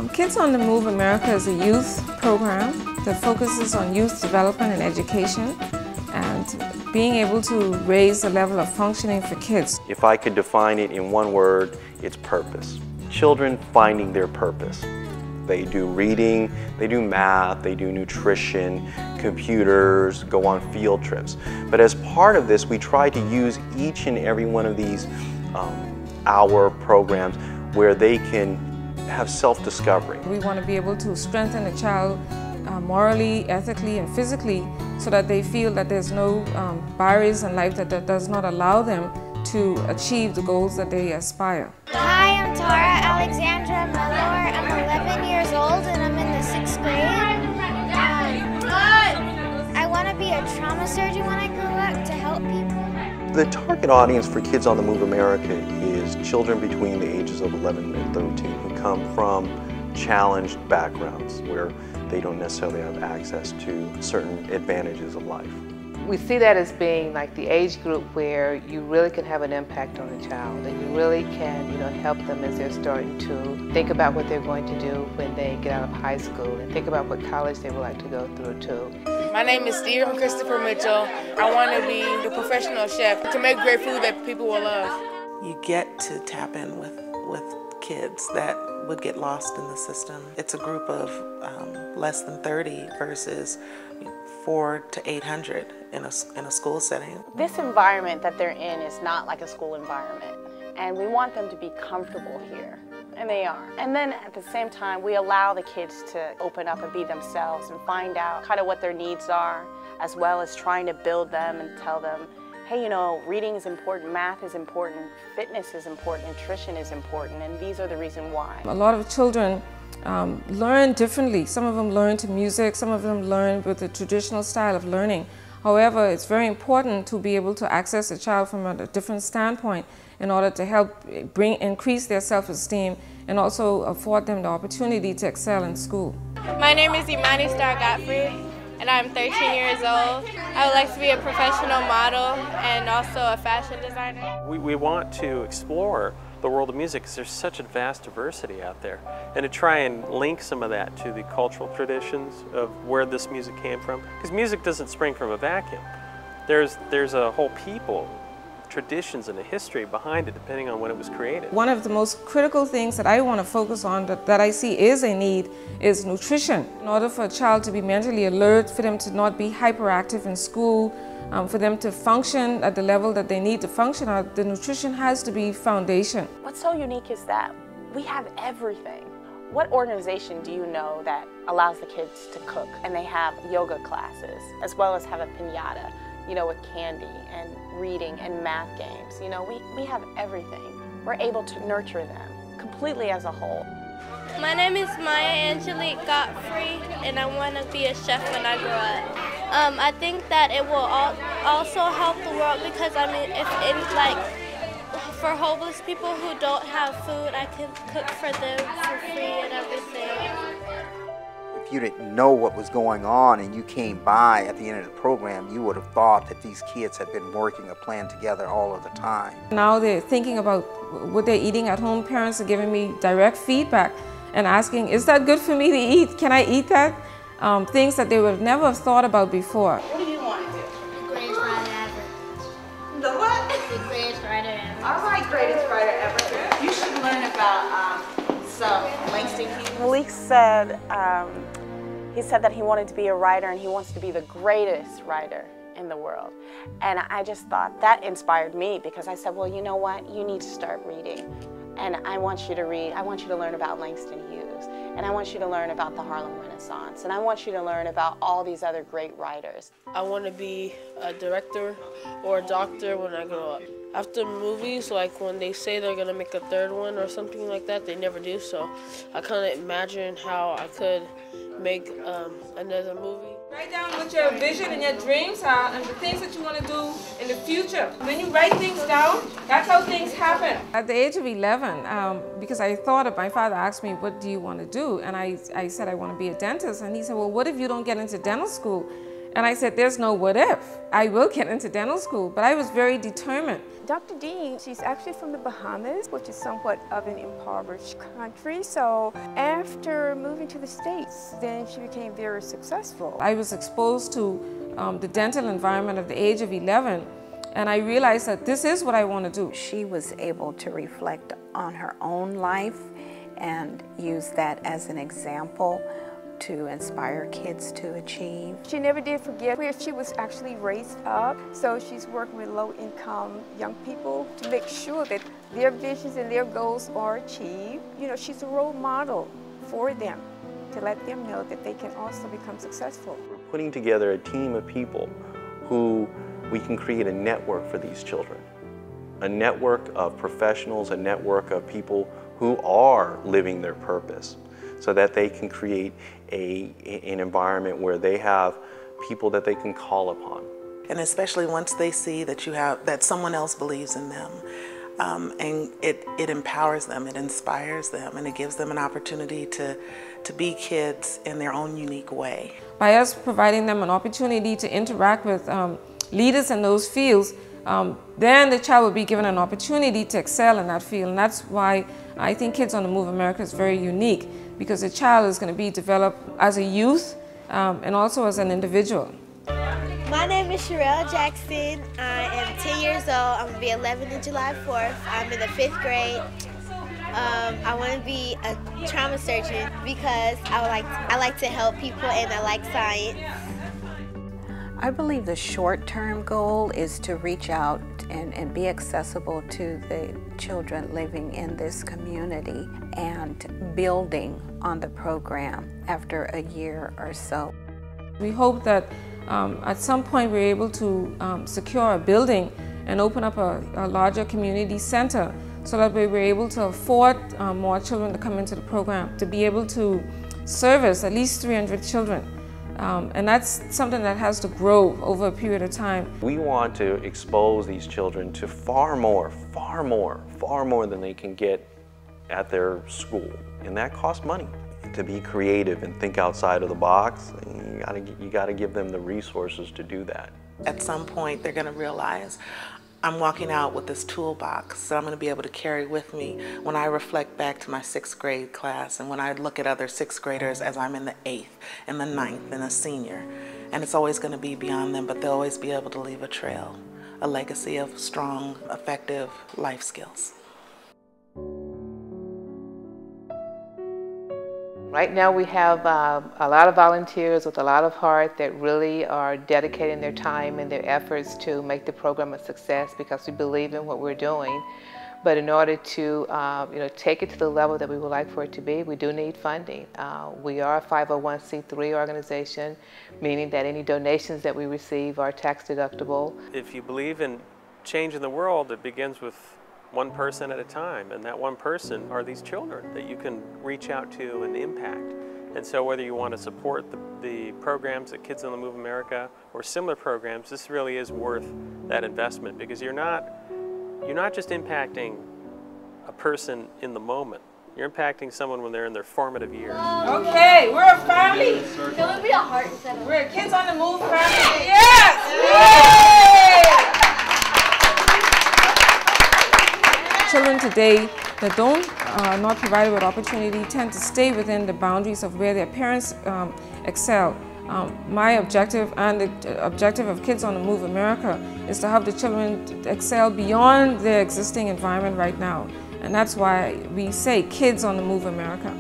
Kids on the Move America is a youth program that focuses on youth development and education and being able to raise the level of functioning for kids. If I could define it in one word, it's purpose. Children finding their purpose. They do reading, they do math, they do nutrition, computers, go on field trips. But as part of this, we try to use each and every one of these hour programs where they can have self-discovery. We want to be able to strengthen a child morally, ethically, and physically so that they feel that there's no barriers in life that does not allow them to achieve the goals that they aspire. Hi, I'm Tara Alexandra Mellor. I'm 11 years old and I'm in the 6th grade. I want to be a trauma surgeon when I grow up to help people. The target audience for Kids on the Move America is children between the ages of 11 and 13 who come from challenged backgrounds where they don't necessarily have access to certain advantages of life. We see that as being like the age group where you really can have an impact on a child and you really can, help them as they're starting to think about what they're going to do when they get out of high school and think about what college they would like to go through too. My name is Stephen Christopher Mitchell. I want to be a professional chef to make great food that people will love. You get to tap in with kids that would get lost in the system. It's a group of less than 30 versus 400 to 800 in a school setting. This environment that they're in is not like a school environment, and we want them to be comfortable here, and they are. And then at the same time, we allow the kids to open up and be themselves and find out kind of what their needs are, as well as trying to build them and tell them, hey, reading is important, math is important, fitness is important, nutrition is important, and these are the reasons why. A lot of children learn differently. Some of them learn to music, some of them learn with the traditional style of learning. However, it's very important to be able to access a child from a different standpoint in order to help increase their self-esteem and also afford them the opportunity to excel in school. My name is Imani Star Godfrey, and I'm 13 years old. I would like to be a professional model and also a fashion designer. We want to explore the world of music because there's such a vast diversity out there, and to try and link some of that to the cultural traditions of where this music came from, because music doesn't spring from a vacuum. There's a whole people, traditions, and a history behind it depending on when it was created. One of the most critical things that I want to focus on that I see is a need is nutrition. In order for a child to be mentally alert, for them to not be hyperactive in school, for them to function at the level that they need to function at, the nutrition has to be foundation. What's so unique is that we have everything. What organization do you know that allows the kids to cook? And they have yoga classes, as well as have a piñata, with candy and reading and math games. We have everything. We're able to nurture them completely as a whole. My name is Maya Angelique Godfrey, and I want to be a chef when I grow up. I think that it will also help the world because, for homeless people who don't have food, I can cook for them for free and everything. If you didn't know what was going on and you came by at the end of the program, you would have thought that these kids had been working a plan together all of the time. Now they're thinking about what they're eating at home. Parents are giving me direct feedback and asking, is that good for me to eat? Can I eat that? Things that they would never have thought about before. What do you want to do? The greatest writer ever. The what? The greatest writer ever. All right, greatest writer ever. You should learn about some Langston Hughes. Malik said, he said that he wanted to be a writer and he wants to be the greatest writer in the world. And I just thought that inspired me because I said, well, you know what? You need to start reading. And I want you to read, I want you to learn about Langston Hughes, and I want you to learn about the Harlem Renaissance, and I want you to learn about all these other great writers. I want to be a director or a doctor when I grow up. After movies, like when they say they're going to make a third one or something like that, they never do, so I kind of imagine how I could make another movie. Write down what your vision and your dreams are and the things that you want to do in the future. When you write things down, that's how things happen. At the age of 11, because I thought of, my father asked me, what do you want to do? And I said, I want to be a dentist. And he said, well, what if you don't get into dental school? And I said, there's no what if. I will get into dental school, but I was very determined. Dr. Dean, she's actually from the Bahamas, which is somewhat of an impoverished country. So after moving to the States, then she became very successful. I was exposed to the dental environment at the age of 11, and I realized that this is what I want to do. She was able to reflect on her own life and use that as an example to inspire kids to achieve. She never did forget where she was actually raised up, so she's working with low-income young people to make sure that their visions and their goals are achieved. You know, she's a role model for them to let them know that they can also become successful. We're putting together a team of people who we can create a network for these children, a network of professionals, a network of people who are living their purpose, so that they can create an environment where they have people that they can call upon. And especially once they see that that someone else believes in them, and it empowers them, it inspires them, and it gives them an opportunity to be kids in their own unique way. By us providing them an opportunity to interact with leaders in those fields, then the child will be given an opportunity to excel in that field. And that's why I think Kids on the Move America is very unique, because the child is going to be developed as a youth and also as an individual. My name is Sherelle Jackson. I am 10 years old. I'm going to be 11 on July 4th. I'm in the 5th grade. I want to be a trauma surgeon because I like to help people and I like science. I believe the short-term goal is to reach out and be accessible to the children living in this community and building on the program after a year or so. We hope that at some point we're able to secure a building and open up a larger community center so that we were able to afford more children to come into the program, to be able to service at least 300 children. And that's something that has to grow over a period of time. We want to expose these children to far more than they can get at their school. And that costs money. To be creative and think outside of the box, you gotta give them the resources to do that. At some point, they're gonna realize, I'm walking out with this toolbox that I'm going to be able to carry with me when I reflect back to my 6th grade class and when I look at other 6th graders as I'm in the 8th and the 9th and a senior. And it's always going to be beyond them, but they'll always be able to leave a trail, a legacy of strong, effective life skills. Right now we have a lot of volunteers with a lot of heart that really are dedicating their time and their efforts to make the program a success because we believe in what we're doing. But in order to take it to the level that we would like for it to be, we do need funding. We are a 501c3 organization, meaning that any donations that we receive are tax deductible. If you believe in changing the world, it begins with one person at a time, and that one person are these children that you can reach out to and impact. And so whether you want to support the programs at Kids on the Move America or similar programs, this really is worth that investment, because you're not just impacting a person in the moment. You're impacting someone when they're in their formative years. Okay, we're a family. Can we be a heart center? We're a Kids on the Move family. Yes! Yay! Children today that are not provided with opportunity tend to stay within the boundaries of where their parents excel. My objective and the objective of Kids on the Move America is to help the children excel beyond their existing environment right now. And that's why we say Kids on the Move America.